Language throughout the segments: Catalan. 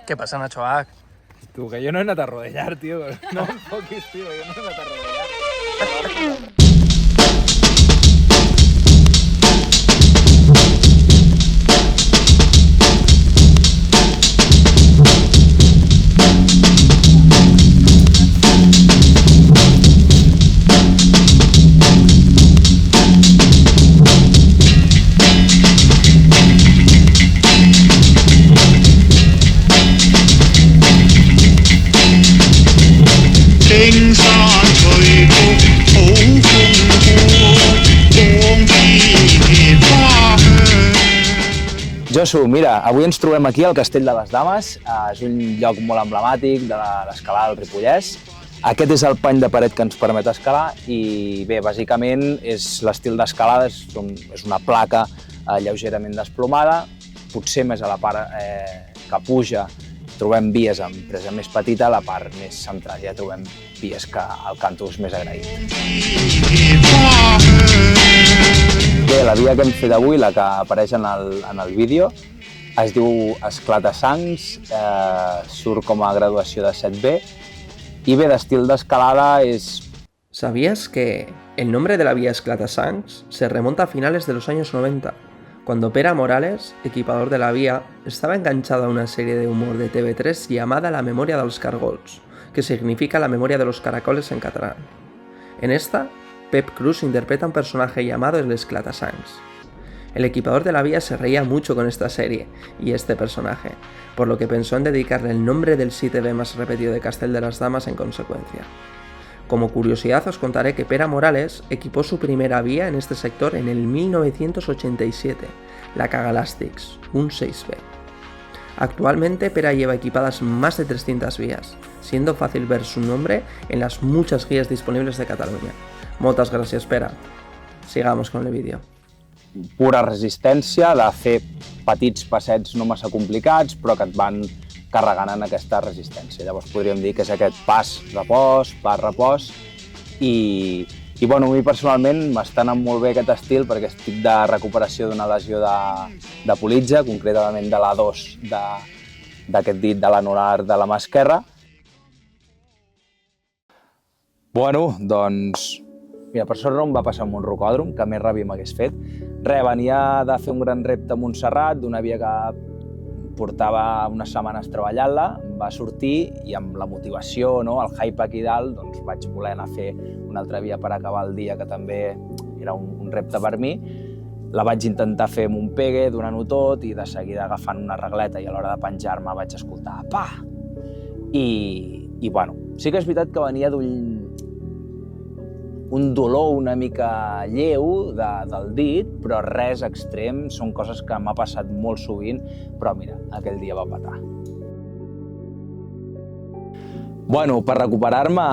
¿Qué pasa, Nacho Hack? Tú, que yo no he anat a rodellar, tio. No em foquis, tio, jo no he anat a rodellar. Josu, mira, avui ens trobem aquí al Castell de les Dames. És un lloc molt emblemàtic de l'escalada del Ripollès. Aquest és el pany de paret que ens permet escalar i bé, bàsicament és l'estil d'escalada, és una placa lleugerament desplomada, potser més a la part que puja trobem vies amb presa més petita, a la part més central ja trobem vies que el canto és més agraït. Bé, la via que hem fet avui, la que apareix en el vídeo, es diu Esclata-Sangs, surt com a graduació de 7B i bé, d'estil d'escalada es... ¿Sabías que el nombre de la vía Esclata-Sangs se remonta a finales de los años 90, cuando Pere Morales, equipador de la vía, estaba enganchado a una serie de humor de TV3 llamada La memoria dels cargols, que significa la memoria de los caracoles en catalán? En esta, Pep Cruz interpreta a un personaje llamado el Esclata-Sangs. El equipador de la vía se reía mucho con esta serie y este personaje, por lo que pensó en dedicarle el nombre del 7B más repetido de Castell de las Damas en consecuencia. Como curiosidad os contaré que Pere Morales equipó su primera vía en este sector en el 1987, la Cagalàstics, un 6B. Actualmente Pere lleva equipadas más de 300 vías, siendo fácil ver su nombre en las muchas guías disponibles de Cataluña. Moltes gràcies, Pere. Sigamos con el vídeo. Pura resistència, de fer petits passets no massa complicats, però que et van carregant en aquesta resistència. Llavors podríem dir que és aquest pas-repòs, pas-repòs, i bueno, a mi personalment m'està anant molt bé aquest estil perquè estic de recuperació d'una lesió de politja, concretament de l'A2 d'aquest dit de l'anular de la mà esquerra. Bueno, doncs, mira, per sort no em va passar amb un rocòdrom, que més ràbia m'hagués fet. Venia de fer un gran repte a Montserrat, d'una via que portava unes setmanes treballant-la, va sortir i amb la motivació, el hype aquí dalt, doncs vaig voler anar a fer una altra via per acabar el dia, que també era un repte per mi. La vaig intentar fer amb un pegue, donant-ho tot, i de seguida agafant una regleta, i a l'hora de penjar-me vaig escoltar pa! I bueno, sí que és veritat que venia un dolor una mica lleu del dit, però res extrem, són coses que m'ha passat molt sovint, però mira, aquell dia va petar. Bueno, per recuperar-me,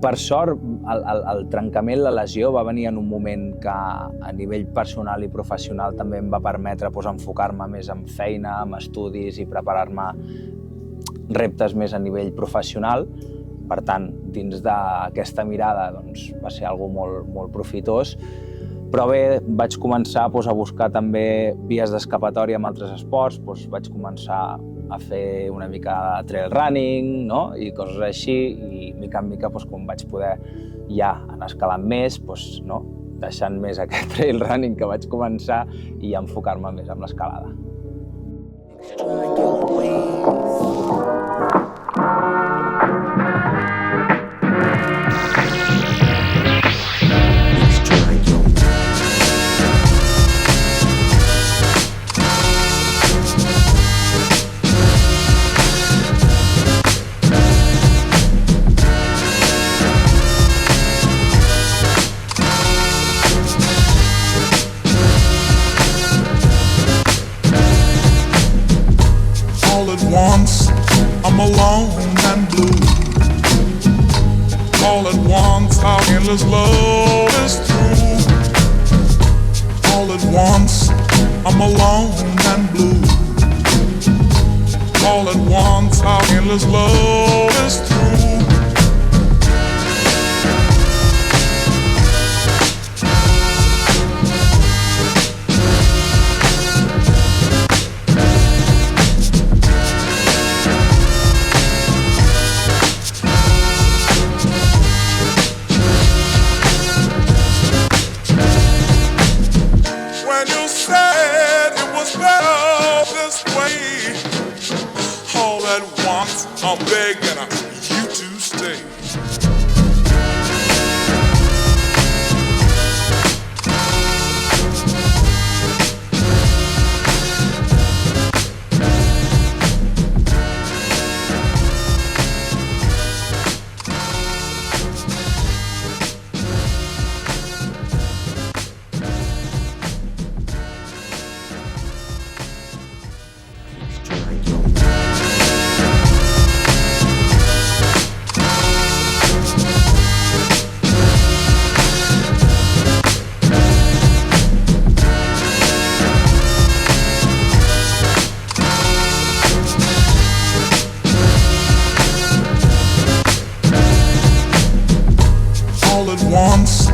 per sort, el trencament, la lesió, va venir en un moment que a nivell personal i professional també em va permetre enfocar-me més en feina, en estudis i preparar-me reptes més a nivell professional. Per tant, dins d'aquesta mirada va ser algo molt profitós. Però bé, vaig començar a buscar també vies d'escapatòria amb altres esports, vaig començar a fer una mica de trail running i coses així, i mica en mica, quan vaig poder ja anar escalant més, deixant més aquest trail running que vaig començar i enfocar-me més en l'escalada. I'm alone and blue. All at once, our endless love is through. All at once, I'm alone and blue. All at once, our endless love is through. wants, I'm begging you to stay. Once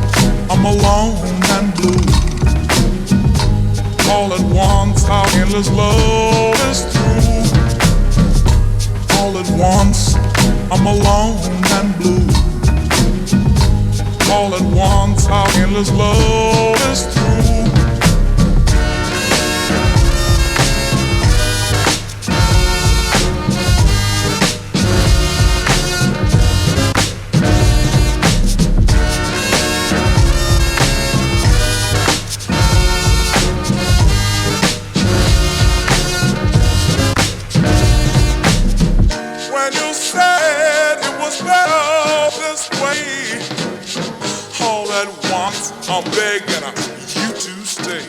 I'm alone and blue. All at once our endless love is through. All at once I'm alone and blue. All at once our endless love is through. I'm begging you to stay.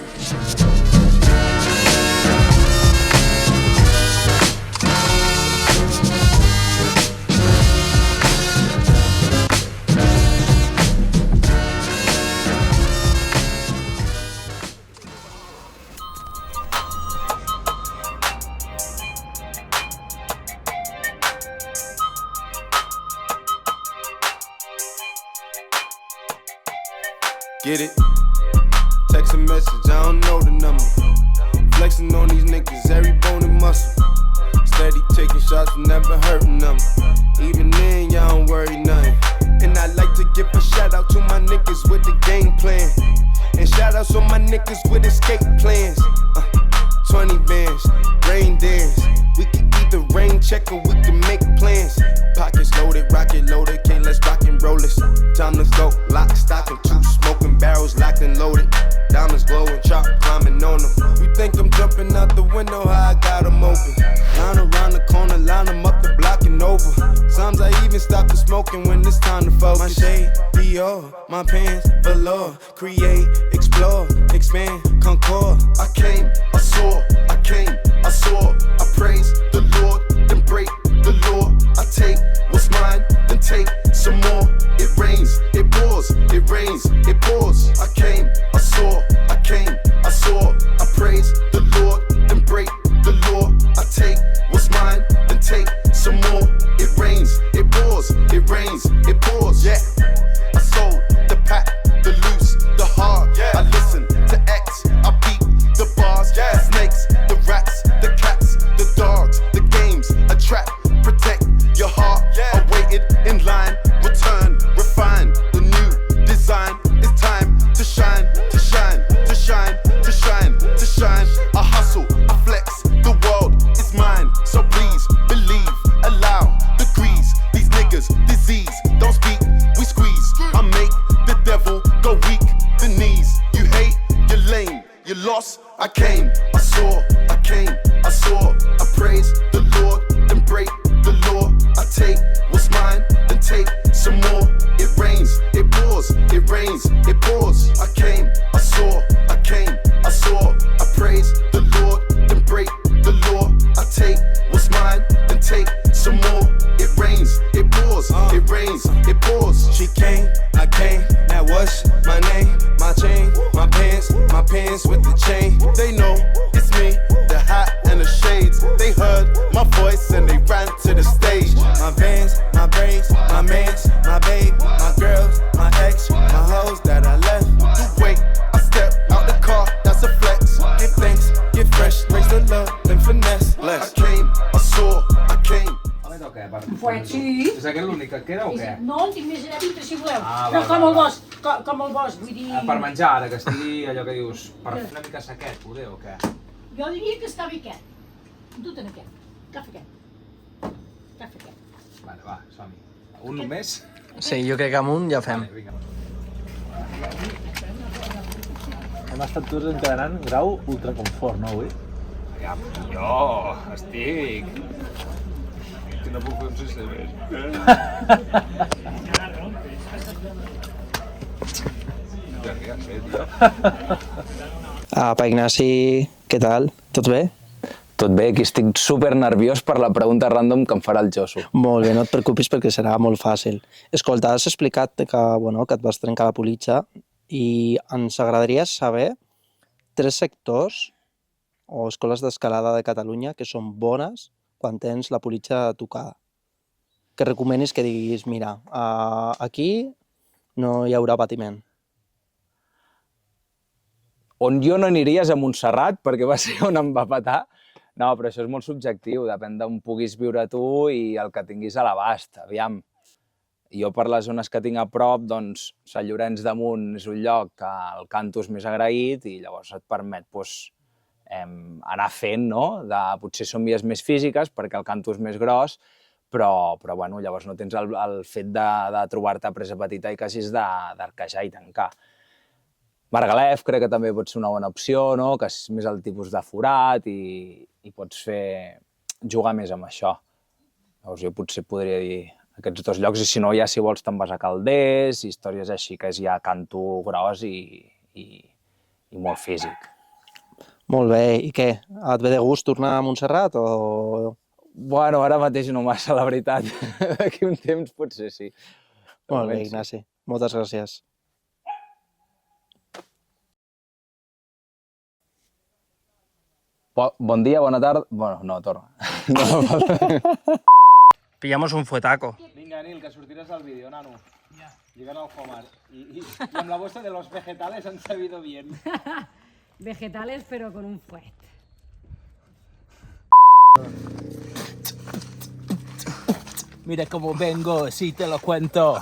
Get it? Text a message, I don't know the number. Flexing on these niggas, every bone and muscle. Steady taking shots, never hurting them. Even then, y'all don't worry nothing. And I like to give a shout out to my niggas with the game plan. And shout outs on my niggas with escape plans. 20 bands, rain dance. We can either rain check or we can make plans. Pockets loaded, rocket loaded, can't let's rock and roll this. Time to go, lock, stock, and two smoking barrels locked and loaded. Diamonds glowing, chop climbing on them. You think I'm jumping out the window, how I got them open. Line around the corner, line them up the block and over. Sometimes I even stop the smoking when it's time to focus. My shade, Dior, my pants, velour. Create, explore, expand, concord. I came, I saw, I came, I saw. I praise the Lord, then break the law. I take what's mine, then take some more. It rains, it pours, it rains, it pours. I came, I saw, I came, I saw. I praise the Lord, then break the law. I take what's mine, then take some more. It rains, it pours, it rains, it pours. Yeah, I sold the pack, the loose, the hard. Yeah. I listen to X, I beat the bars. Yeah. The snakes, the rats, the cats, the dogs, the games, a trap, protect your heart. Yeah. I waited in line, return, refine the new design. It's time to shine, to shine, to shine, to shine, to shine. I hustle, I flex, the world is mine. So please believe, allow degrees. These niggas, disease, don't speak, we squeeze. I make the devil go weak, the knees. You hate, you're lame, you lost. I came, I saw, I came, I saw. I praise the Lord, then break the law. I take what's mine, then take some more. It rains, it pours, it rains, it pours. I came, I saw, I came, I saw. I praise the Lord, then break the law. I take what's mine, then take some more. It rains, it pours, it rains, it pours. She came, I came, now what's my name? My chain, my pants with the chain. They know it's me, the hat and the shades. They heard my voice and they ran to the stage. My vans, my braids, my mans, my babe, my girls, my ex, my hoes that I left. You wait, I step out the car, that's a flex. Give thanks, get fresh, raise the love, then finesse. Bless. I came, I saw, I came. Pues sí. És aquest l'únic que et queda o què? No, en tinc més allà dintre, si voleu. Ah, però val, com el bosc, vull dir... Per menjar, ara que estigui allò que dius, per fer una mica sequet, poder, o què? Jo diria que està bé aquest. Du-te'n aquest, agafa aquest. Va, som-hi. Un només? Sí, jo crec que amb un ja fem. Vinga. Hem estat tots encadenant grau ultraconfort, no, avui? Aviam, jo estic... Que no puc fer un sense més. Ja sé, tio. Apa, Ignasi, què tal? Tot bé? Tot bé, aquí estic super nerviós per la pregunta random que em farà el Josu. Molt bé, no et preocupis perquè serà molt fàcil. Escolta, has explicat que, que et vas trencar la politja i ens agradaria saber 3 sectors o escoles d'escalada de Catalunya que són bones quan tens la politja tocada. Que recomanis que diguis, mira, aquí no hi haurà patiment. On jo no aniria és a Montserrat, perquè va ser on em va petar. No, però això és molt subjectiu, depèn d'on puguis viure tu i el que tinguis a l'abast. Aviam, jo per les zones que tinc a prop, doncs, Sant Llorenç de Munt és un lloc que el canto és més agraït i llavors et permet anar fent, no? Potser són vies més físiques perquè el canto és més gros, però bueno, llavors no tens el fet de trobar-te a presa petita i que hagis d'arquejar i tancar. Margalef crec que també pot ser una bona opció, no? Que és més el tipus de forat i pots jugar més amb això. Llavors jo potser podria dir aquests 2 llocs i si no, ja si vols te'n vas a Calders, històries així que és ja canto gros i molt físic. Molt bé, i què? Et ve de gust tornar a Montserrat o...? Bueno, ara mateix no massa, la veritat. D'aquí un temps potser sí. Molt bé, Ignasi. Moltes gràcies. Bon dia, bona tarda... Bueno, no, torna. Pillamos un fuetaco. Vinga, Nil, que sortiràs al vídeo, nano. Llegant al Homar. Y amb la bosta de los vegetales han sabido bien. Vegetales, pero con un fuet. Mira cómo vengo, si te lo cuento.